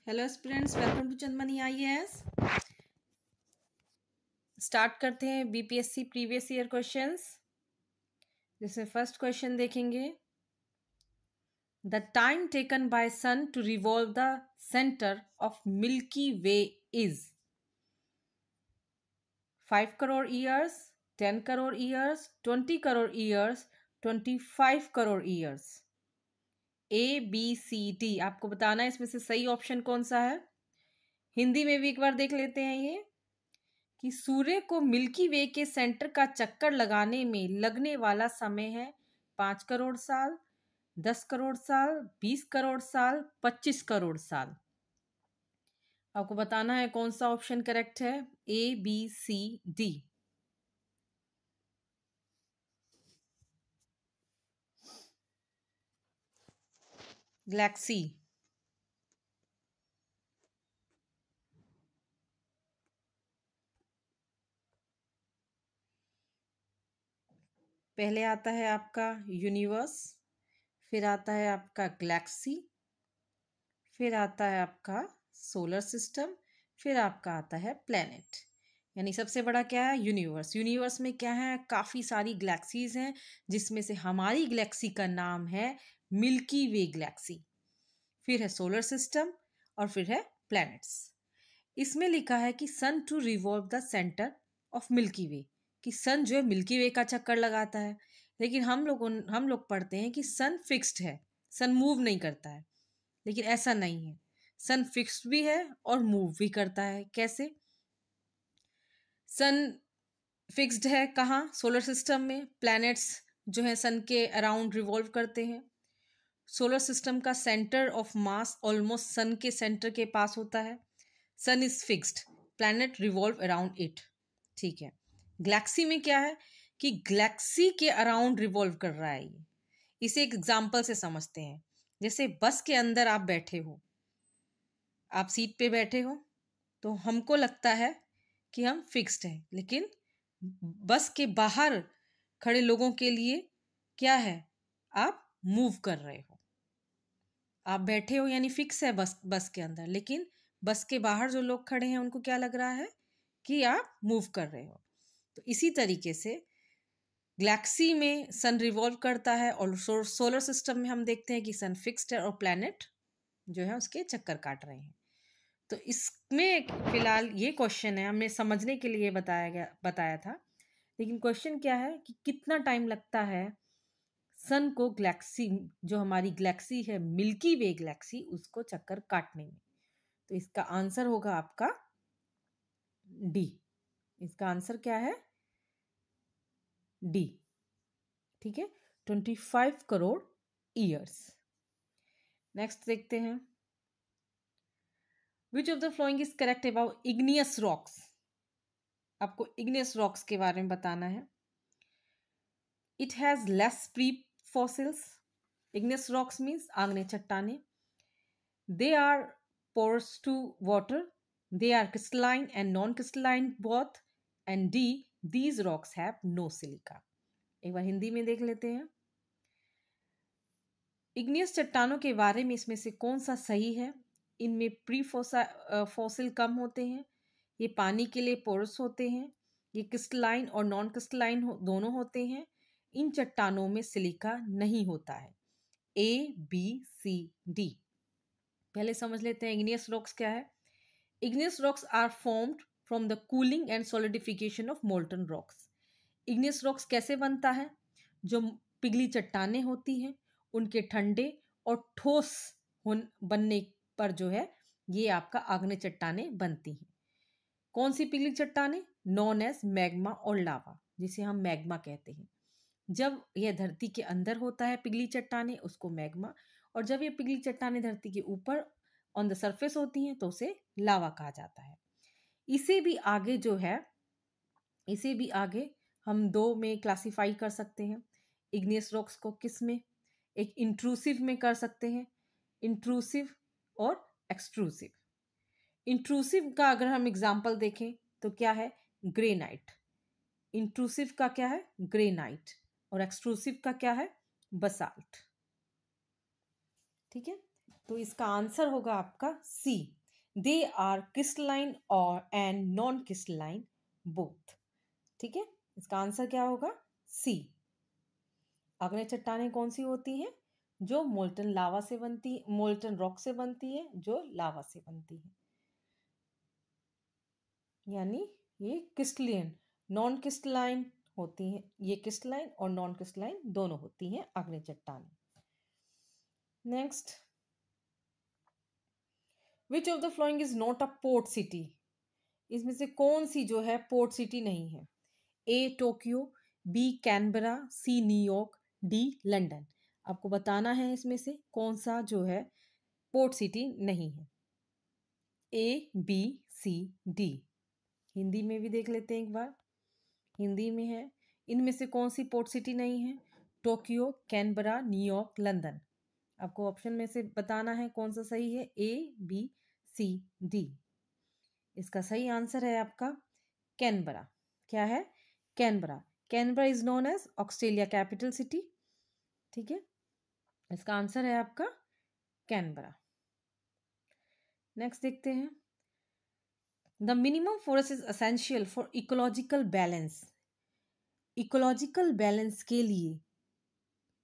Hello students, welcome to Chandamani IAS. Start करते हैं BPSC previous year questions. जिसमें first question देखेंगे, the time taken by sun to revolve the centre of Milky Way is 5 crore years, 10 crore years, 20 crore years, 25 crore years. A B C D आपको बताना है इसमें से सही ऑप्शन कौन सा है। हिंदी में भी एक बार देख लेते हैं ये कि सूर्य को मिल्की वे के सेंटर का चक्कर लगाने में लगने वाला समय है 5 करोड़ साल, 10 करोड़ साल, 20 करोड़ साल, 25 करोड़ साल। आपको बताना है कौन सा ऑप्शन करेक्ट है, A B C D. Galaxy, पहले आता है आपका यूनिवर्स, फिर आता है आपका गैलेक्सी, फिर आता है आपका सोलर सिस्टम, फिर आपका आता है प्लेनेट। यानी सबसे बड़ा क्या है, यूनिवर्स। यूनिवर्स में क्या है, काफ़ी सारी गैलेक्सीज हैं, जिसमें से हमारी गैलेक्सी का नाम है मिल्की वे गैलेक्सी। फिर है सोलर सिस्टम और फिर है प्लैनेट्स। इसमें लिखा है कि sun to revolve the centre of Milky Way, कि सन जो है मिल्की वे का चक्कर लगाता है। लेकिन हम लोग पढ़ते हैं कि सन फिक्स्ड है, सन मूव नहीं करता है। लेकिन ऐसा नहीं है, सन फिक्स्ड भी है और मूव भी करता है। कैसे? सन फिक्स्ड है कहाँ? सोलर सिस्टम में। प्लैनेट्स जो है सन के अराउंड रिवॉल्व करते हैं। सोलर सिस्टम का centre of mass almost sun के सेंटर के पास होता है। Sun is fixed, planet revolve around it. ठीक है। गैलेक्सी में क्या है कि गैलेक्सी के अराउंड रिवॉल्व कर रहा है ये। इसे एक एग्जाम्पल से समझते हैं। जैसे बस के अंदर आप बैठे हो, आप सीट पे बैठे हो, तो हमको लगता है कि हम फिक्स्ड हैं, लेकिन बस के बाहर खड़े लोगों के लिए क्या है, आप मूव कर रहे हो। आप बैठे हो यानी फिक्स है बस के अंदर, लेकिन बस के बाहर जो लोग खड़े हैं उनको क्या लग रहा है कि आप मूव कर रहे हो। तो इसी तरीके से गैलेक्सी में सन रिवॉल्व करता है और सोलर सिस्टम में हम देखते हैं कि सन फिक्स्ड है और प्लैनेट जो है उसके चक्कर काट रहे हैं। तो इसमें फिलहाल ये क्वेश्चन है, हमने समझने के लिए बताया था। लेकिन क्वेश्चन क्या है कि कितना टाइम लगता है सन को गैलेक्सी, जो हमारी गैलेक्सी है मिल्की वे गैलेक्सी, उसको चक्कर काटने में। तो इसका आंसर होगा आपका डी। इसका आंसर क्या है? डी। ठीक है, 25 करोड़ ईयर्स। नेक्स्ट देखते हैं, which of the following is correct about igneous rocks. आपको इग्नियस रॉक्स के बारे में बताना है। It has less pre fossils. Igneous rocks means आग्नेय चट्टाने। They are porous to water. They are crystalline and non-crystalline both. And D, these rocks have no silica. एक बार हिंदी में देख लेते हैं। इग्नियस चट्टानों के बारे में इसमें से कौन सा सही है? इनमें प्री फॉसिल कम होते हैं, ये पानी के लिए पोरस होते हैं, ये क्रिस्टलाइन और नॉन क्रिस्टलाइन दोनों होते हैं। इन चट्टानों में सिलिका नहीं होता है। A B C D. पहले समझ लेते हैं इग्नियस रॉक्स क्या है। Igneous rocks are formed from the cooling and solidification of molten rocks. Igneous rocks कैसे बनता है? जो पिघली चट्टानें होती हैं उनके ठंडे और ठोस बनने पर जो है ये आपका आग्नेय चट्टानें बनती हैं। कौन सी पिघली चट्टानें? नॉन एज मैग्मा और लावा, जिसे हम मैग्मा कहते हैं। जब यह धरती के अंदर होता है पिघली चट्टानें, उसको मैग्मा, और जब ये पिघली चट्टानें धरती के ऊपर ऑन द सरफेस होती हैं तो उसे लावा कहा जाता है। इसे भी आगे जो है, इसे भी आगे हम दो में क्लासिफाई कर सकते हैं। इग्नियस रॉक्स को किस में? एक इंट्रूसिव में कर सकते हैं, इंट्रूसिव और एक्सट्रूसिव। इंट्रूसिव का अगर हम एग्जाम्पल देखें तो क्या है? ग्रेनाइट। इंट्रूसिव का क्या है? ग्रेनाइट। और एक्सट्रूसिव का क्या है? बसाल्ट। ठीक है, तो इसका आंसर होगा आपका सी, दे आर क्रिस्टलाइन और एंड नॉन क्रिस्टलाइन बोथ। ठीक है, इसका आंसर क्या होगा? सी। अग्नि चट्टानें कौन सी होती हैं? जो मोल्टन लावा से बनती, मोल्टन रॉक से बनती है, जो लावा से बनती है, यानी ये क्रिस्टलाइन, नॉन क्रिस्टलाइन होती हैं। ये क्रिस्टलाइन और नॉन क्रिस्टलाइन दोनों होती हैं अग्नि चट्टानें। Next, which of the following is not a port city? इसमें से कौन सी जो है पोर्ट सिटी नहीं है? A Tokyo, B Canberra, C New York, D London. आपको बताना है इसमें से कौन सा जो है पोर्ट सिटी नहीं है। A B C D. Hindi में भी देख लेते हैं एक बार, हिंदी में है, इनमें से कौन सी पोर्ट सिटी नहीं है? Tokyo, Canberra, New York, London. आपको ऑप्शन में से बताना है कौन सा सही है, ए बी सी डी। इसका सही आंसर है आपका कैनबरा। क्या है? Canberra. Canberra is known as Australia capital city. ठीक है, इसका आंसर है आपका कैनबरा। नेक्स्ट देखते हैं, the minimum forest is essential for ecological balance. Ecological balance के लिए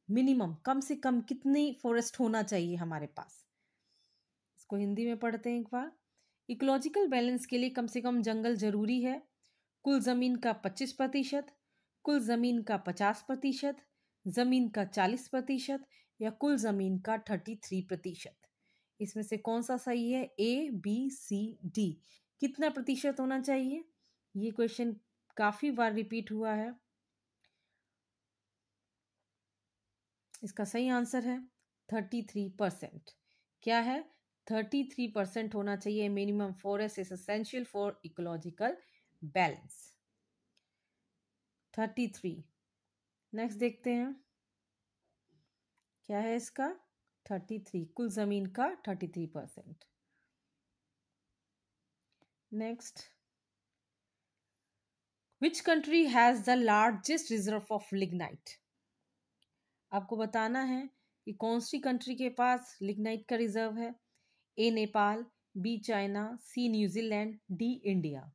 मिनिमम कम से कम कितनी फॉरेस्ट होना चाहिए हमारे पास? इसको हिंदी में पढ़ते हैं एक बार। इकोलॉजिकल बैलेंस के लिए कम से कम जंगल जरूरी है कुल जमीन का 25%, कुल जमीन का 50%, जमीन का 40% या कुल जमीन का 33%। इसमें से कौन सा सही है? A B C D. कितना प्रतिशत होना चाहिए? ये क्वेश्चन काफी बार रिपीट हुआ है। इसका सही आंसर है 33%। क्या है? 33% होना चाहिए minimum forest is essential for ecological balance. 33। Next देखते हैं, क्या है इसका? 33, कुल जमीन का 33%। Next, which country has the largest reserve of lignite? आपको बताना है कि कौन सी कंट्री के पास लिग्नाइट का रिजर्व है। ए नेपाल, बी चाइना, सी न्यूजीलैंड, डी इंडिया।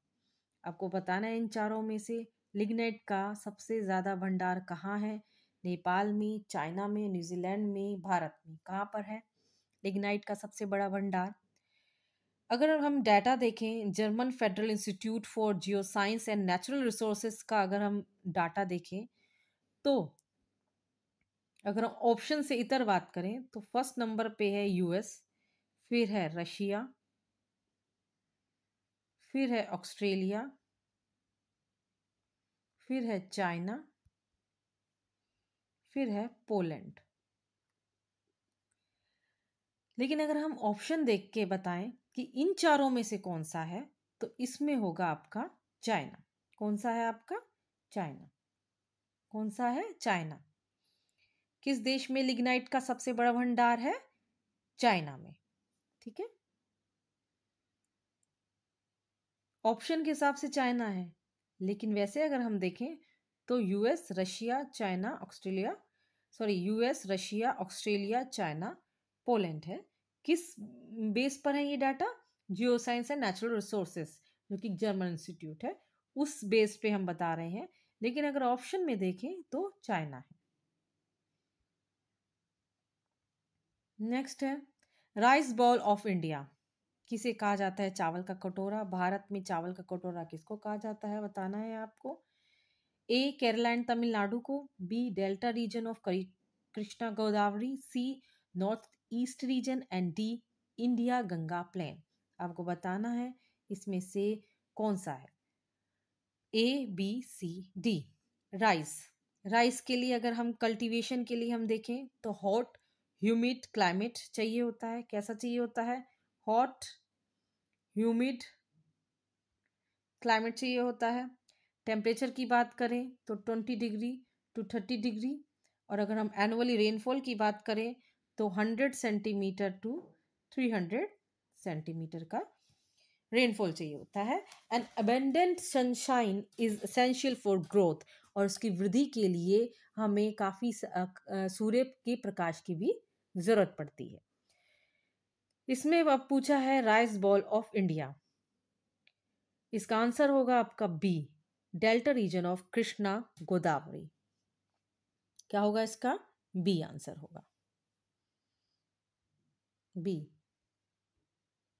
आपको बताना है इन चारों में से लिग्नाइट का सबसे ज़्यादा भंडार कहाँ है। नेपाल में, चाइना में, न्यूजीलैंड में, भारत में, कहाँ पर है लिग्नाइट का सबसे बड़ा भंडार? अगर हम डाटा देखें, German federal institute for geo science and natural resources का अगर हम डाटा देखें, तो अगर हम ऑप्शन से इतर बात करें तो फर्स्ट नंबर पे है यूएस, फिर है रशिया, फिर है ऑस्ट्रेलिया, फिर है चाइना, फिर है पोलैंड। लेकिन अगर हम ऑप्शन देख के बताएं कि इन चारों में से कौन सा है, तो इसमें होगा आपका चाइना। कौन सा है आपका? चाइना। कौन सा है? चाइना। किस देश में लिग्नाइट का सबसे बड़ा भंडार है? चाइना में। ठीक है, ऑप्शन के हिसाब से चाइना है, लेकिन वैसे अगर हम देखें तो US, Russia, China, Australia, sorry US, Russia, Australia, China, Poland है। किस बेस पर है ये data? Geo science and natural resources, जो कि जर्मन इंस्टीट्यूट है, उस बेस पे हम बता रहे हैं। लेकिन अगर ऑप्शन में देखें तो चाइना है। नेक्स्ट है, राइस बॉल ऑफ इंडिया किसे कहा जाता है? चावल का कटोरा। भारत में चावल का कटोरा किसको कहा जाता है, बताना है आपको। ए केरला एंड तमिलनाडु को, B delta region of Krishna Godavari, C north east region and D India Ganga plain. आपको बताना है इसमें से कौन सा है। A B C D. Rice, rice के लिए अगर हम कल्टीवेशन के लिए हम देखें तो हॉट ह्यूमिड क्लाइमेट चाहिए होता है। कैसा चाहिए होता है? हॉट ह्यूमिड क्लाइमेट चाहिए होता है। टेम्परेचर की बात करें तो 20 डिग्री टू 30 डिग्री, और अगर हम एनुअली रेनफॉल की बात करें तो 100 सेंटीमीटर टू 300 सेंटीमीटर का रेनफॉल चाहिए होता है। And abundant sunshine is essential for growth, और उसकी वृद्धि के लिए हमें काफ़ी सूर्य के प्रकाश की भी ज़रूरत पड़ती है। इसमें अब पूछा है राइस बॉल ऑफ इंडिया। इसका आंसर होगा आपका B, delta region of Krishna Godavari. क्या होगा इसका? बी आंसर होगा। B,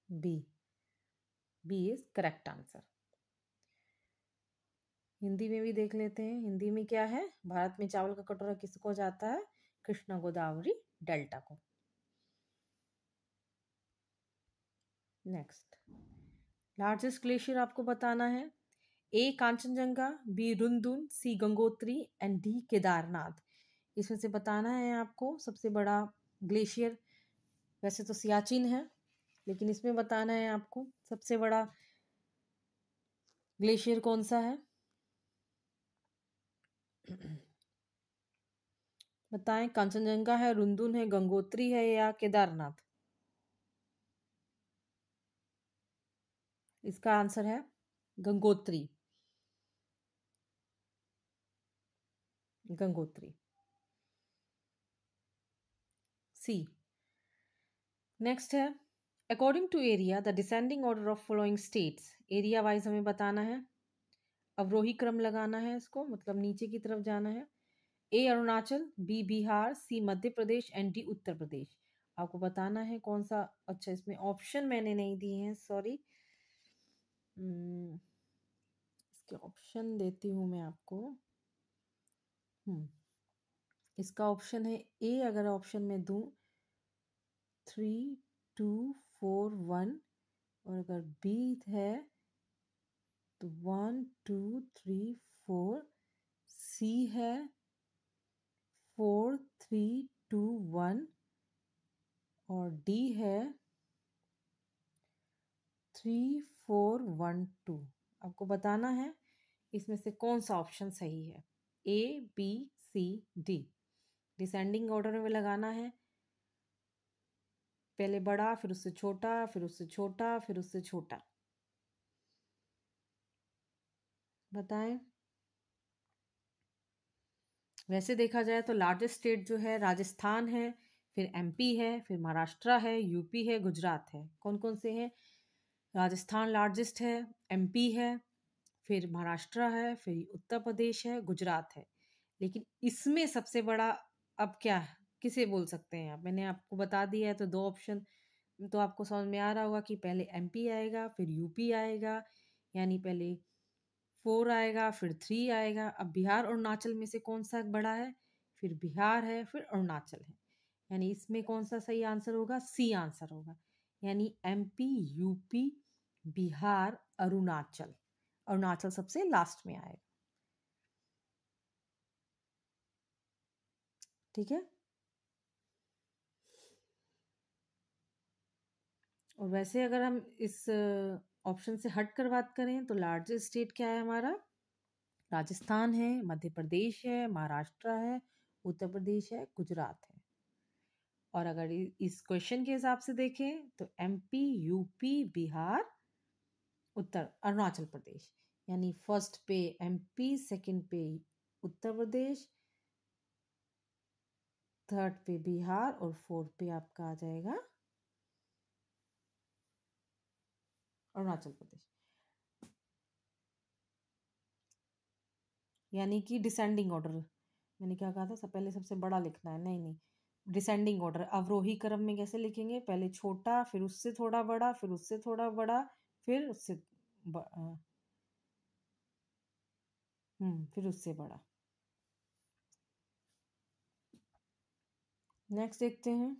B, B is correct answer. Hindi में भी देख लेते हैं। हिंदी में क्या है? भारत में चावल का कटोरा किसको जाता है? कृष्णा गोदावरी डेल्टा को। नेक्स्ट, लार्जेस्ट ग्लेशियर आपको बताना है। A Kanchenjunga, B Rundun, C Gangotri and D Kedarnath. इसमें से बताना है आपको सबसे बड़ा ग्लेशियर। वैसे तो सियाचिन है, लेकिन इसमें बताना है आपको सबसे बड़ा ग्लेशियर कौन सा है। बताएं, कांचनजंगा है, रुनदुन है, गंगोत्री है या केदारनाथ? इसका आंसर है गंगोत्री। गंगोत्री, सी। नेक्स्ट है, according to area the descending order of following states. Area wise हमें बताना है, अवरोही क्रम लगाना है इसको, मतलब नीचे की तरफ जाना है। A Arunachal, B Bihar, C Madhya Pradesh and D Uttar Pradesh. आपको बताना है कौन सा। अच्छा, इसमें ऑप्शन मैंने नहीं दिए हैं, सॉरी। इसके ऑप्शन देती हूँ मैं आपको। इसका ऑप्शन है ए। अगर ऑप्शन में दूँ 3, 2, 4, 1, और अगर बी है तो 1, 2, 3, 4, सी है 4, 3, 2, 1, और डी है 3, 4, 1, 2। आपको बताना है इसमें से कौन सा ऑप्शन सही है। A, B, C, D. Descending order में लगाना है, पहले बड़ा, फिर उससे छोटा, फिर उससे छोटा, फिर उससे छोटा। बताएं। वैसे देखा जाए तो लार्जेस्ट स्टेट जो है राजस्थान है, फिर एमपी है, फिर महाराष्ट्र है, यूपी है, गुजरात है। कौन कौन से हैं? राजस्थान लार्जेस्ट है, एमपी है, फिर महाराष्ट्र है, फिर उत्तर प्रदेश है, गुजरात है। लेकिन इसमें सबसे बड़ा अब क्या है, किसे बोल सकते हैं आप? मैंने आपको बता दिया है, तो दो ऑप्शन तो आपको समझ में आ रहा होगा कि पहले एमपी आएगा, फिर यूपी आएगा, यानी पहले 4 आएगा, फिर 3 आएगा। अब बिहार और अरुणाचल में से कौन सा बड़ा है? फिर बिहार है, फिर अरुणाचल है। यानी इसमें कौन सा सही आंसर होगा? सी आंसर होगा। यानी एमपी, यूपी, बिहार, अरुणाचल। अरुणाचल सबसे लास्ट में आएगा। ठीक है। और वैसे अगर हम इस ऑप्शन से हट कर बात करें तो लार्जेस्ट स्टेट क्या है हमारा? राजस्थान है, मध्य प्रदेश है, महाराष्ट्र है, उत्तर प्रदेश है, गुजरात है। और अगर इस क्वेश्चन के हिसाब से देखें तो एमपी, यूपी, बिहार, उत्तर अरुणाचल प्रदेश। यानी फर्स्ट पे एमपी, सेकंड पे उत्तर प्रदेश, थर्ड पे बिहार और फोर्थ पे आपका आ जाएगा अरुणाचल प्रदेश। यानी कि डिसेंडिंग ऑर्डर। मैंने क्या कहा था? सब पहले सबसे बड़ा लिखना है। नहीं नहीं, डिसेंडिंग ऑर्डर, अवरोही क्रम में कैसे लिखेंगे? पहले छोटा, फिर उससे थोड़ा बड़ा, फिर उससे थोड़ा बड़ा, फिर उससे फिर उससे बड़ा। नेक्स्ट देखते हैं।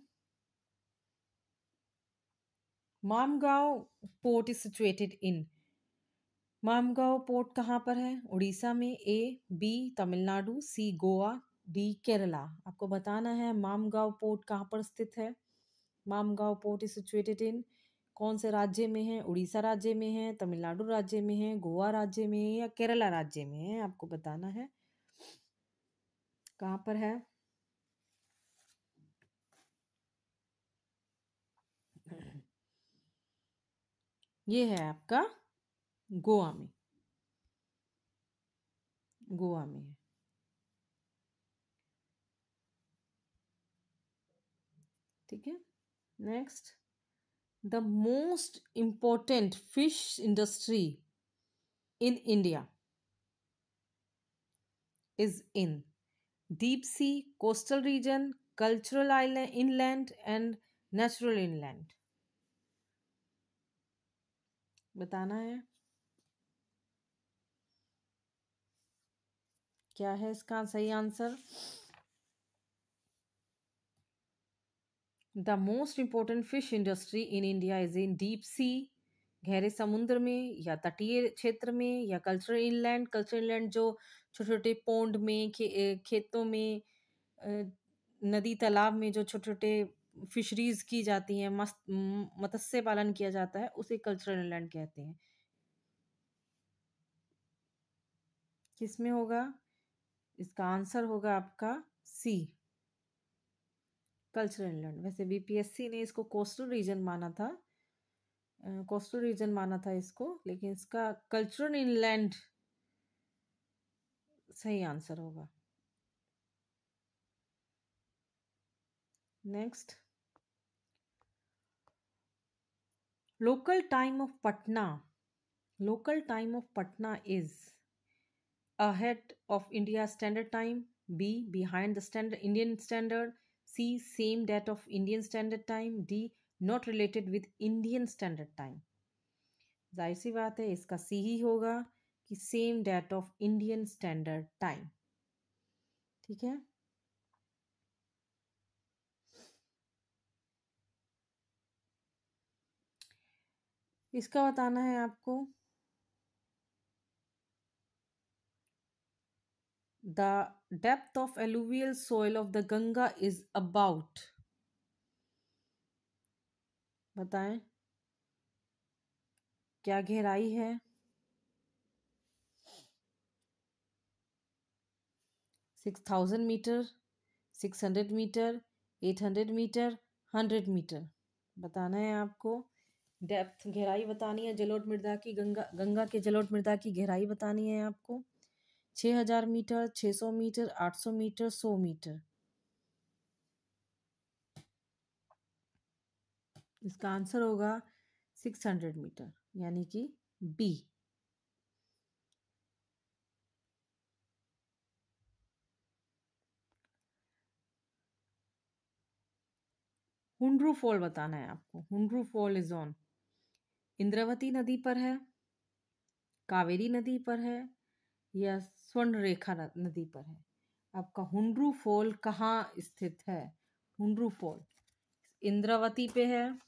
Marmagao port is situated in. Marmagao port कहाँ पर है? उड़ीसा में। A, B Tamil Nadu, C Goa, D Kerala. आपको बताना है मामगांव पोर्ट कहाँ पर स्थित है। Marmagao port is situated in, कौन से राज्य में है? उड़ीसा राज्य में है, तमिलनाडु राज्य में है, गोवा राज्य में है या केरला राज्य में है? आपको बताना है कहाँ पर है। ये है आपका गोवा में। गोवा में है। ठीक है। Next, the most important fish industry in India is in deep sea, coastal region, cultural island, inland and natural inland. बताना है क्या है इसका सही answer. The most important fish industry in India is in deep sea, गहरे समुद्र में या तटीय क्षेत्र में, या कल्चरल इनलैंड। कल्चरल इनलैंड जो छोटे छोटे पोंड में, खेतों में, नदी तालाब में जो छोटे छोटे फिशरीज की जाती हैं, मत्स्य पालन किया जाता है, उसे कल्चरल इनलैंड कहते हैं। किसमें होगा इसका आंसर? होगा आपका सी, कल्चरल इनलैंड। वैसे बीपीएससी ने इसको कोस्टल रीजन माना था, इसको, लेकिन इसका कल्चरल इनलैंड सही आंसर होगा। Next, local time of Patna is ahead of India standard time, B behind the standard Indian standard, C same date of Indian standard time, D not related with Indian standard time। जाहिर सी बात है इसका सी ही होगा कि same date of Indian standard time. ठीक है, इसका बताना है आपको। The depth of alluvial soil of the Ganga is about, बताएं क्या गहराई है? 6000 मीटर, 600 मीटर, 800 मीटर, 100 मीटर। बताना है आपको। डेप्थ, गहराई बतानी है जलोढ़ मृदा की, गंगा के जलोढ़ मृदा की गहराई बतानी है आपको। 6000 मीटर, 600 मीटर, 800 मीटर, 100 मीटर। इसका आंसर होगा 600 मीटर, यानी कि बी। हुंड्रू फॉल बताना है आपको। Hundru fall is on Indravati नदी पर है, कावेरी नदी पर है, या स्वर्ण रेखा नदी पर है। आपका हुंड्रू फॉल कहाँ स्थित है? हुंड्रू फॉल इंद्रावती पे है,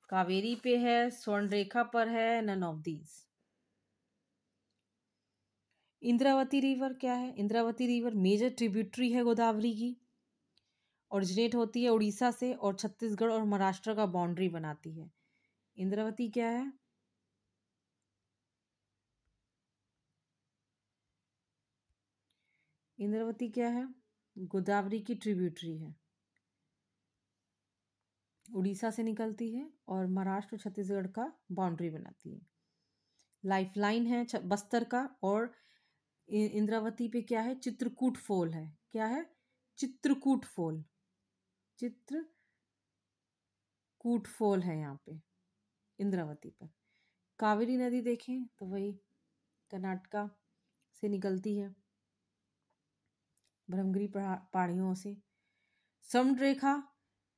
कावेरी पे है, स्वर्ण रेखा पर है, none of these. Indravati river क्या है? इंद्रावती रिवर मेजर ट्रिब्यूटरी है गोदावरी की, ओरिजिनेट होती है उड़ीसा से और छत्तीसगढ़ और महाराष्ट्र का बाउंड्री बनाती है। इंद्रावती क्या है? इंद्रावती क्या है? गोदावरी की ट्रिब्यूटरी है, उड़ीसा से निकलती है और महाराष्ट्र छत्तीसगढ़ का बाउंड्री बनाती है। लाइफलाइन है बस्तर का। और इंद्रावती पे क्या है? चित्रकूट फॉल है। क्या है? चित्रकूट फॉल, चित्रकूट फॉल है यहाँ पे इंद्रावती पर। कावेरी नदी देखें तो वही कर्नाटका से निकलती है, ब्रह्मगिरी पहाड़ियों से। समुद्र रेखा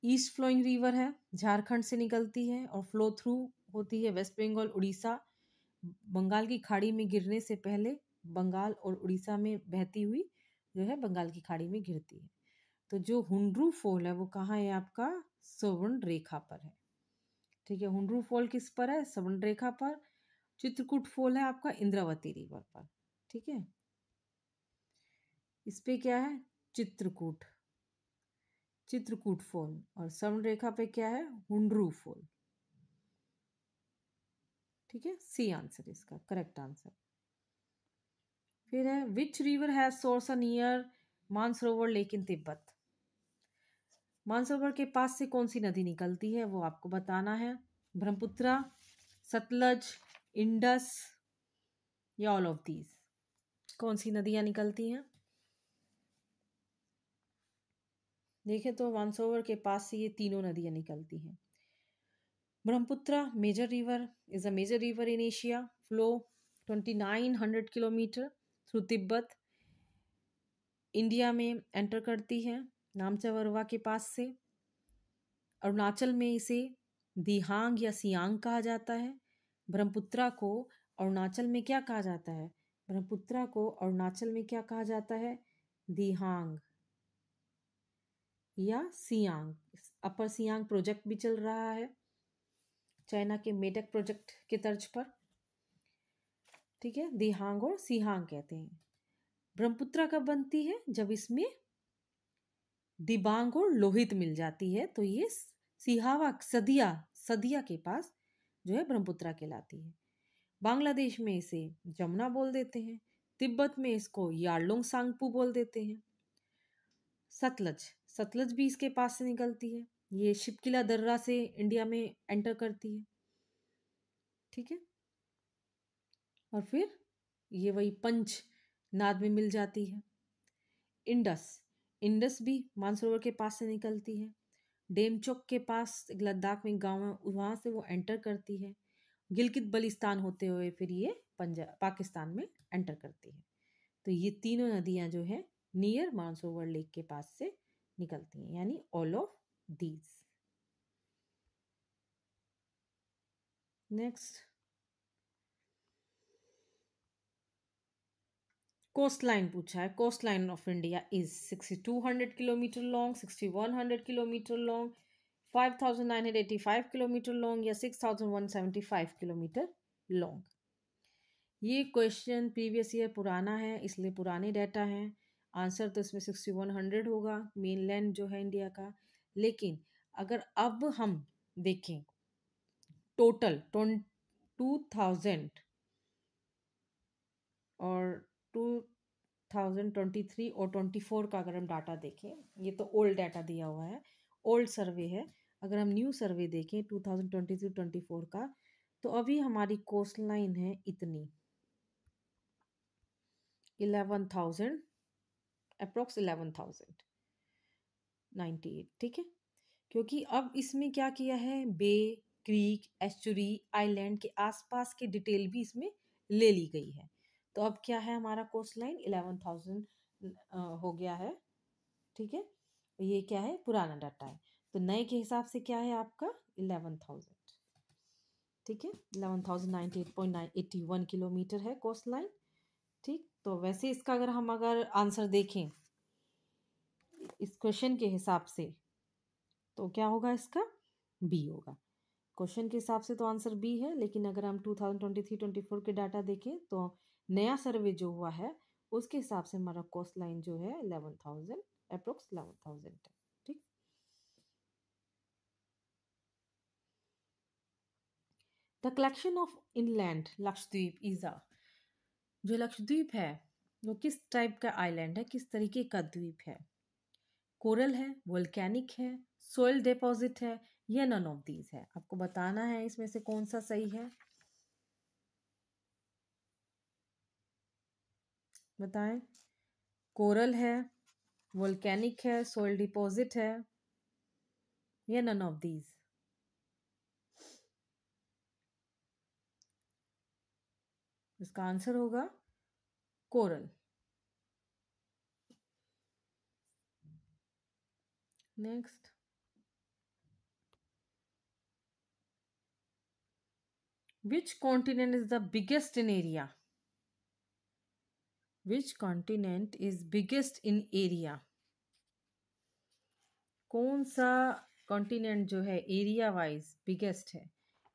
ईस्ट फ्लोइंग रिवर है, झारखंड से निकलती है और फ्लो थ्रू होती है वेस्ट बंगाल, उड़ीसा। बंगाल की खाड़ी में गिरने से पहले बंगाल और उड़ीसा में बहती हुई जो है बंगाल की खाड़ी में गिरती है। तो जो हुंड्रू फॉल है वो कहाँ है? आपका स्वर्ण रेखा पर है। ठीक है, हुंड्रू फॉल किस पर है? स्वर्ण रेखा पर। चित्रकूट फॉल है आपका इंद्रावती रिवर पर। ठीक है, इस पे क्या है? चित्रकूट, चित्रकूट फॉल। और स्वर्ण रेखा पे क्या है? हुंड्रू फॉल। ठीक है, सी आंसर इसका करेक्ट आंसर। फिर है which river has source near Mansarovar lake in Tibet. Mansarovar के पास से कौन सी नदी निकलती है वो आपको बताना है। ब्रह्मपुत्रा, सतलज, इंडस, या ऑल ऑफ दीज। कौन सी नदियां निकलती हैं? देखें तो मानसरोवर के पास से ये तीनों नदियां निकलती हैं। Brahmaputra major river is a major river in Asia, flow 2900 kilometre through Tibet, India में एंटर करती है नामचवरवा के पास से। अरुणाचल में इसे दिहांग या सियांग कहा जाता है। ब्रह्मपुत्रा को अरुणाचल में क्या कहा जाता है? ब्रह्मपुत्रा को अरुणाचल में क्या कहा जाता है? दिहांग या सियांग। अपर सियांग प्रोजेक्ट भी चल रहा है चाइना के मेडक प्रोजेक्ट के तर्ज पर, ठीक है। दिहांग और सिहांग कहते हैं। ब्रह्मपुत्रा कब बनती है? जब इसमें दिबांग और लोहित मिल जाती है, तो ये सिहावा सदिया सदिया के पास जो है ब्रह्मपुत्रा कहलाती है। बांग्लादेश में इसे जमुना बोल देते हैं, तिब्बत में इसको यारलुंग सांगपू बोल देते हैं। सतलज सतलज भी इसके पास से निकलती है, ये शिपकिला दर्रा से इंडिया में एंटर करती है, ठीक है। और फिर ये वही पंच नाद में मिल जाती है। इंडस इंडस भी मानसरोवर के पास से निकलती है, डेमचोक के पास एक लद्दाख में गांव है, वहां से वो एंटर करती है, गिलगित बलिस्तान होते हुए फिर ये पंजाब पाकिस्तान में एंटर करती है। तो ये तीनों नदियां जो है नियर मानसरोवर लेक के पास से निकलती हैं, यानी all of these. Next, coast line पूछा है। Coast line of India is 6200 kilometre long, 6100 kilometre long, 5985 kilometre long या 6175 किलोमीटर लॉन्ग। ये क्वेश्चन प्रीवियस ईयर पुराना है, इसलिए पुराने डाटा हैं। आंसर तो इसमें 6100 होगा, मेनलैंड जो है इंडिया का। लेकिन अगर अब हम देखें टोटल 2000 और 2023 और 24 का अगर हम डाटा देखें, ये तो ओल्ड डाटा दिया हुआ है, ओल्ड सर्वे है। अगर हम न्यू सर्वे देखें 2023-24 का, तो अभी हमारी कोस्ट लाइन है इतनी 11,000, अप्रोक्स 11,098, ठीक है। क्योंकि अब इसमें क्या किया है, बे, क्रीक, एस्चुरी, आइलैंड के आसपास की डिटेल भी इसमें ले ली गई है। तो अब क्या है, हमारा कोस्ट लाइन 11,000 हो गया है, ठीक है। ये क्या है, पुराना डाटा है। तो नए के हिसाब से क्या है आपका 11,000, ठीक है। 11,098.81 किलोमीटर है कोस्ट लाइन, ठीक। तो वैसे इसका अगर आंसर देखें इस क्वेश्चन के हिसाब से, तो क्या होगा, इसका बी होगा। क्वेश्चन के हिसाब से तो आंसर बी है, लेकिन अगर हम 2023-24 के डाटा देखें तो नया सर्वे जो हुआ है उसके हिसाब से हमारा कोस्ट लाइन जो है 11,000, अप्रोक्स 11,000 है, ठीक। The collection of inland Lakshadweep is a, जो लक्षद्वीप है वो किस टाइप का आइलैंड है, किस तरीके का द्वीप है? कोरल है, वोल्केनिक है, सोइल डिपॉजिट है या नन ऑफ दीज है? आपको बताना है इसमें से कौन सा सही है, बताएं। कोरल है, वोल्केनिक है, सोइल डिपॉजिट है या नन ऑफ दीज? इसका आंसर होगा coral. Next, which continent is the biggest in area? Which continent is biggest in area? कौन सा कॉन्टिनेंट जो है एरिया वाइज बिगेस्ट है?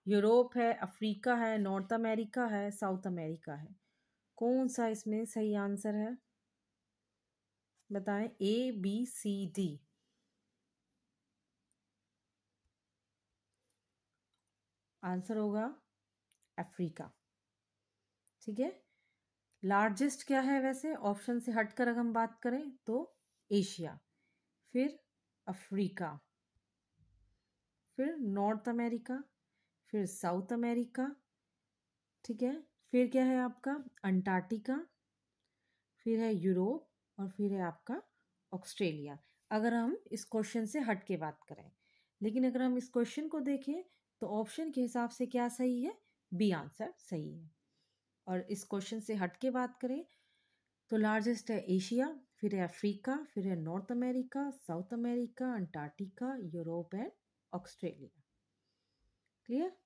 यूरोप है, अफ्रीका है, नॉर्थ अमेरिका है, साउथ अमेरिका है? कौन सा इसमें सही आंसर है, बताएं। ए, बी, सी, डी? आंसर होगा अफ्रीका, ठीक है। लार्जेस्ट क्या है वैसे, ऑप्शन से हटकर अगर हम बात करें तो एशिया, फिर अफ्रीका, फिर नॉर्थ अमेरिका, फिर साउथ अमेरिका, ठीक है। फिर क्या है आपका अंटार्कटिका, फिर है यूरोप और फिर है आपका ऑस्ट्रेलिया, अगर हम इस क्वेश्चन से हट के बात करें। लेकिन अगर हम इस क्वेश्चन को देखें तो ऑप्शन के हिसाब से क्या सही है? बी आंसर सही है। और इस क्वेश्चन से हट के बात करें तो लार्जेस्ट है एशिया, फिर है अफ्रीका, फिर है north America, south America, Antarctica, Europe and Australia. Clear?